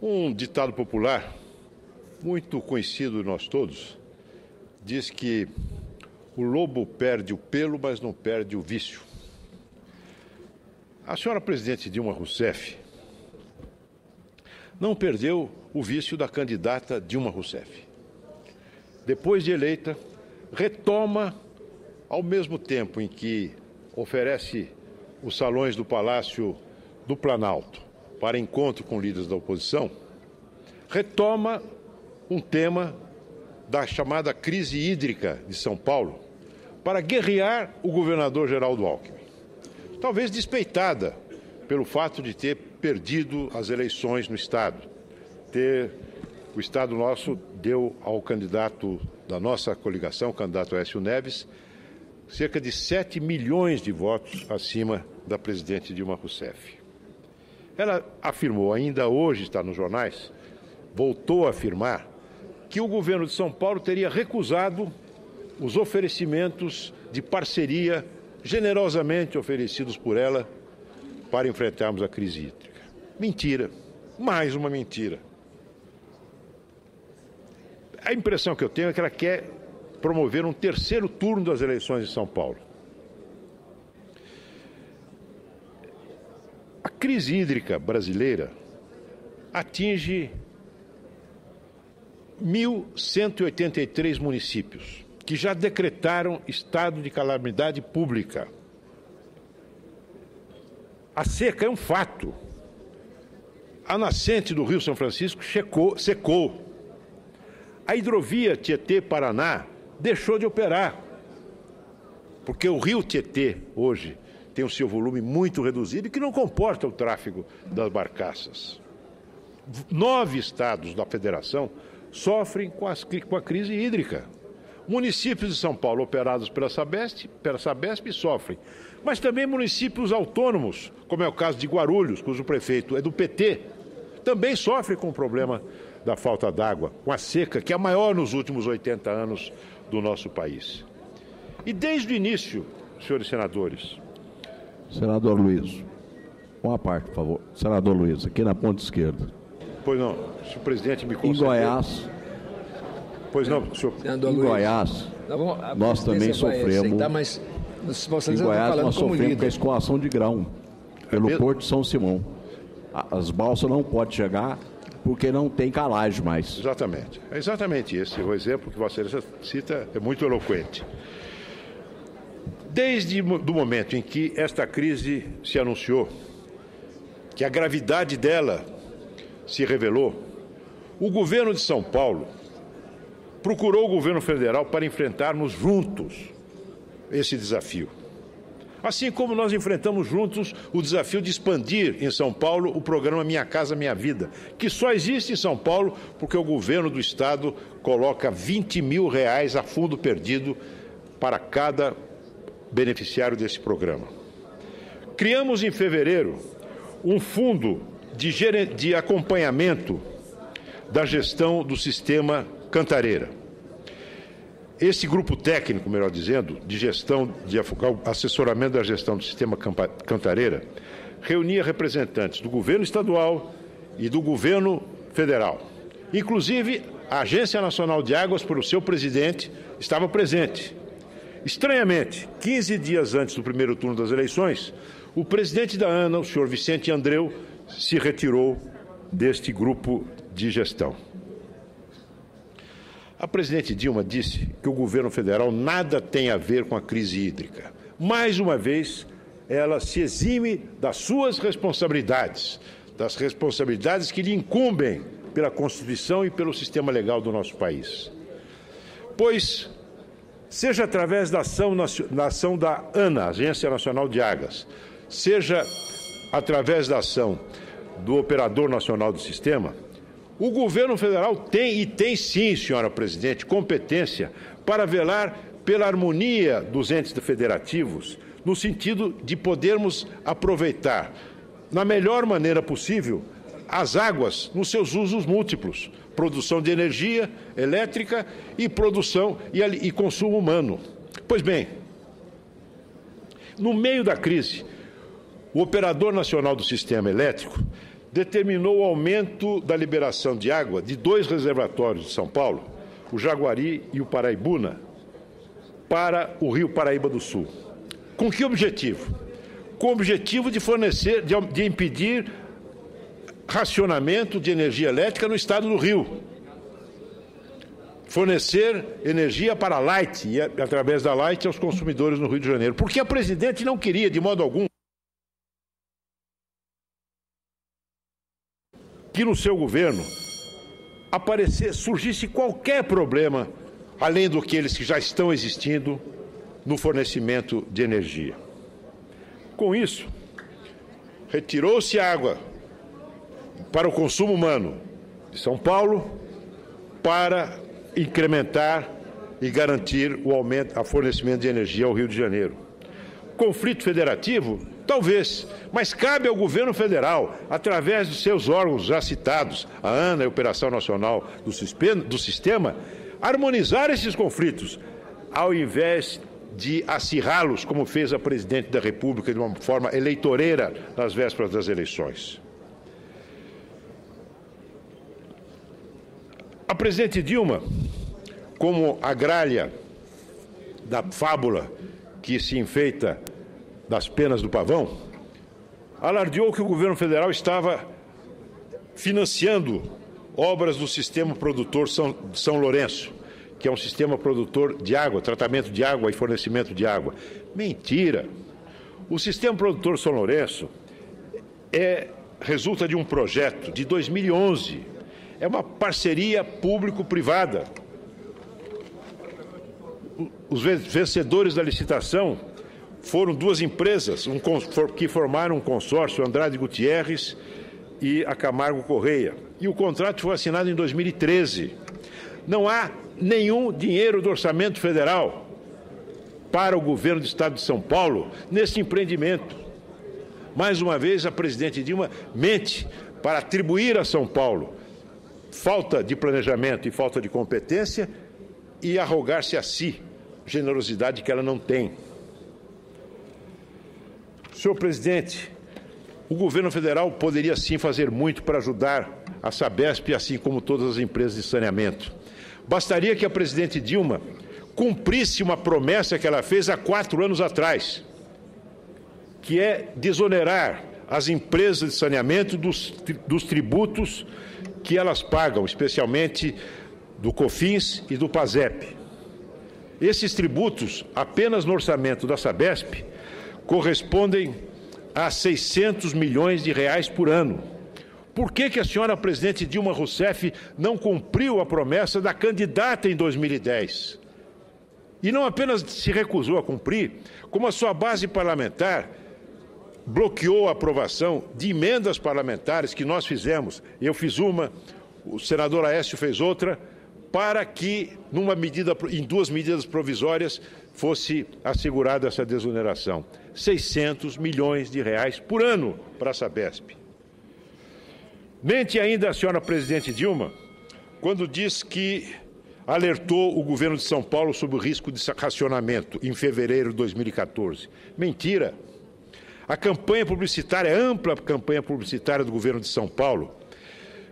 Um ditado popular, muito conhecido de nós todos, diz que o lobo perde o pelo, mas não perde o vício. A senhora presidente Dilma Rousseff não perdeu o vício da candidata Dilma Rousseff. Depois de eleita, retoma, ao mesmo tempo em que oferece os salões do Palácio do Planalto para encontro com líderes da oposição, retoma um tema da chamada crise hídrica de São Paulo para guerrear o governador Geraldo Alckmin. Talvez despeitada pelo fato de ter perdido as eleições no Estado. O Estado nosso deu ao candidato da nossa coligação, o candidato Aécio Neves, cerca de 7 milhões de votos acima da presidente Dilma Rousseff. Ela afirmou, ainda hoje está nos jornais, voltou a afirmar que o governo de São Paulo teria recusado os oferecimentos de parceria generosamente oferecidos por ela para enfrentarmos a crise hídrica. Mentira, mais uma mentira. A impressão que eu tenho é que ela quer promover um terceiro turno das eleições de São Paulo. A crise hídrica brasileira atinge 1.183 municípios que já decretaram estado de calamidade pública. A seca é um fato. A nascente do Rio São Francisco secou. A hidrovia Tietê-Paraná deixou de operar, porque o rio Tietê, hoje, tem o seu volume muito reduzido e que não comporta o tráfego das barcaças. 9 estados da federação sofrem com a crise hídrica. Municípios de São Paulo operados pela Sabesp sofrem, mas também municípios autônomos, como é o caso de Guarulhos, cujo prefeito é do PT, também sofrem com o problema da falta d'água, com a seca, que é a maior nos últimos 80 anos do nosso país. E desde o início, senhores senadores... Senador Luiz, uma parte, por favor. Senador Luiz, aqui na ponta esquerda. Pois não, se o presidente me conceder... Em Goiás... Pois não, senhor... Em Goiás, nós também sofremos... Em Goiás, nós sofremos com a escoação de grão pelo Porto de São Simão. As balsas não podem chegar porque não tem calagem mais. Exatamente. É exatamente esse. O exemplo que Vossa Excelência cita é muito eloquente. Desde o momento em que esta crise se anunciou, que a gravidade dela se revelou, o governo de São Paulo procurou o governo federal para enfrentarmos juntos esse desafio. Assim como nós enfrentamos juntos o desafio de expandir em São Paulo o programa Minha Casa Minha Vida, que só existe em São Paulo porque o governo do estado coloca R$20 mil a fundo perdido para cada beneficiário desse programa. Criamos em fevereiro um fundo de acompanhamento da gestão do sistema Cantareira. Esse grupo técnico, melhor dizendo, de gestão, de assessoramento da gestão do sistema Cantareira, reunia representantes do governo estadual e do governo federal. Inclusive, a Agência Nacional de Águas, por seu presidente, estava presente. Estranhamente, 15 dias antes do primeiro turno das eleições, o presidente da ANA, o senhor Vicente Andreu, se retirou deste grupo de gestão. A presidente Dilma disse que o governo federal nada tem a ver com a crise hídrica. Mais uma vez, ela se exime das suas responsabilidades, das responsabilidades que lhe incumbem pela Constituição e pelo sistema legal do nosso país. Pois, seja através da ação da ANA, Agência Nacional de Águas, seja através da ação do Operador Nacional do Sistema, o governo federal tem sim, senhora presidente, competência para velar pela harmonia dos entes federativos, no sentido de podermos aproveitar, na melhor maneira possível, as águas nos seus usos múltiplos, produção de energia elétrica e produção e consumo humano. Pois bem, no meio da crise, o Operador Nacional do Sistema Elétrico determinou o aumento da liberação de água de 2 reservatórios de São Paulo, o Jaguari e o Paraibuna, para o Rio Paraíba do Sul. Com que objetivo? Com o objetivo de fornecer, de impedir racionamento de energia elétrica no estado do Rio. Fornecer energia para a Light e, através da Light, aos consumidores no Rio de Janeiro. Porque a presidente não queria, de modo algum, que no seu governo surgisse qualquer problema, além daqueles que já estão existindo no fornecimento de energia. Com isso, retirou-se água para o consumo humano de São Paulo para incrementar e garantir o aumento, o fornecimento de energia ao Rio de Janeiro. Conflito federativo? Talvez, mas cabe ao governo federal, através dos seus órgãos já citados, a ANA e a Operação Nacional do Sistema, harmonizar esses conflitos, ao invés de acirrá-los, como fez a presidente da República de uma forma eleitoreira nas vésperas das eleições. A presidente Dilma, como a gralha da fábula que se enfeita das penas do pavão, alardeou que o governo federal estava financiando obras do sistema produtor São Lourenço, que é um sistema produtor de água, tratamento de água e fornecimento de água. Mentira! O sistema produtor São Lourenço resulta de um projeto de 2011. É uma parceria público-privada. Os vencedores da licitação foram 2 empresas que formaram um consórcio, Andrade Gutierrez e a Camargo Correia. E o contrato foi assinado em 2013. Não há nenhum dinheiro do orçamento federal para o governo do Estado de São Paulo nesse empreendimento. Mais uma vez, a presidente Dilma mente para atribuir a São Paulo falta de planejamento e falta de competência e arrogar-se a si generosidade que ela não tem. Senhor presidente, o governo federal poderia sim fazer muito para ajudar a Sabesp, assim como todas as empresas de saneamento. Bastaria que a presidente Dilma cumprisse uma promessa que ela fez há 4 anos atrás, que é desonerar as empresas de saneamento dos tributos que elas pagam, especialmente do COFINS e do PASEP. Esses tributos, apenas no orçamento da Sabesp, correspondem a 600 milhões de reais por ano. Por que a senhora presidente Dilma Rousseff não cumpriu a promessa da candidata em 2010? E não apenas se recusou a cumprir, como a sua base parlamentar bloqueou a aprovação de emendas parlamentares que nós fizemos. Eu fiz uma, o senador Aécio fez outra, para que, em 2 medidas provisórias, fosse assegurada essa desoneração. 600 milhões de reais por ano para a Sabesp. Mente ainda a senhora presidente Dilma quando diz que alertou o governo de São Paulo sobre o risco de racionamento em fevereiro de 2014. Mentira! A campanha publicitária, a ampla campanha publicitária do governo de São Paulo,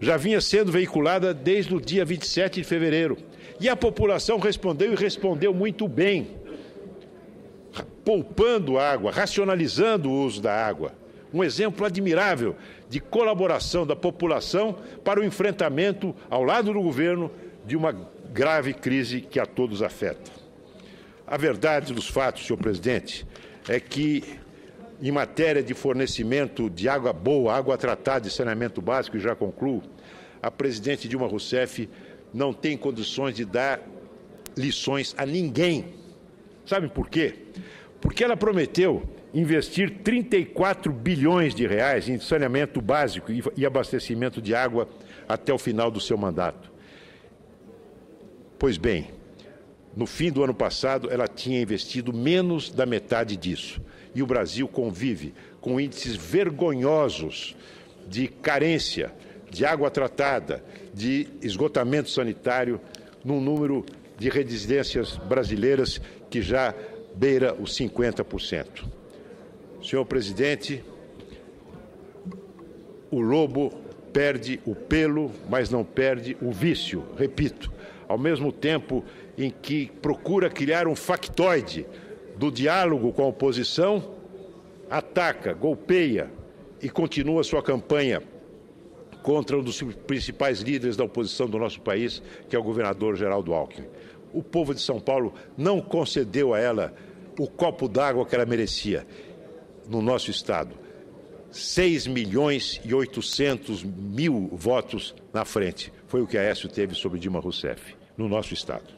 já vinha sendo veiculada desde o dia 27 de fevereiro. E a população respondeu, e respondeu muito bem, poupando água, racionalizando o uso da água. Um exemplo admirável de colaboração da população para o enfrentamento, ao lado do governo, de uma grave crise que a todos afeta. A verdade dos fatos, senhor presidente, é que, em matéria de fornecimento de água boa, água tratada e saneamento básico, e já concluo, a presidente Dilma Rousseff não tem condições de dar lições a ninguém. Sabe por quê? Porque ela prometeu investir 34 bilhões de reais em saneamento básico e abastecimento de água até o final do seu mandato. Pois bem, no fim do ano passado, ela tinha investido menos da metade disso. E o Brasil convive com índices vergonhosos de carência, de água tratada, de esgotamento sanitário, num número de residências brasileiras que já beira os 50%. Senhor presidente, o lobo perde o pelo, mas não perde o vício, repito, ao mesmo tempo em que procura criar um factoide do diálogo com a oposição, ataca, golpeia e continua sua campanha contra um dos principais líderes da oposição do nosso país, que é o governador Geraldo Alckmin. O povo de São Paulo não concedeu a ela o copo d'água que ela merecia no nosso estado. 6.800.000 votos na frente. Foi o que Aécio teve sobre Dilma Rousseff, no nosso estado.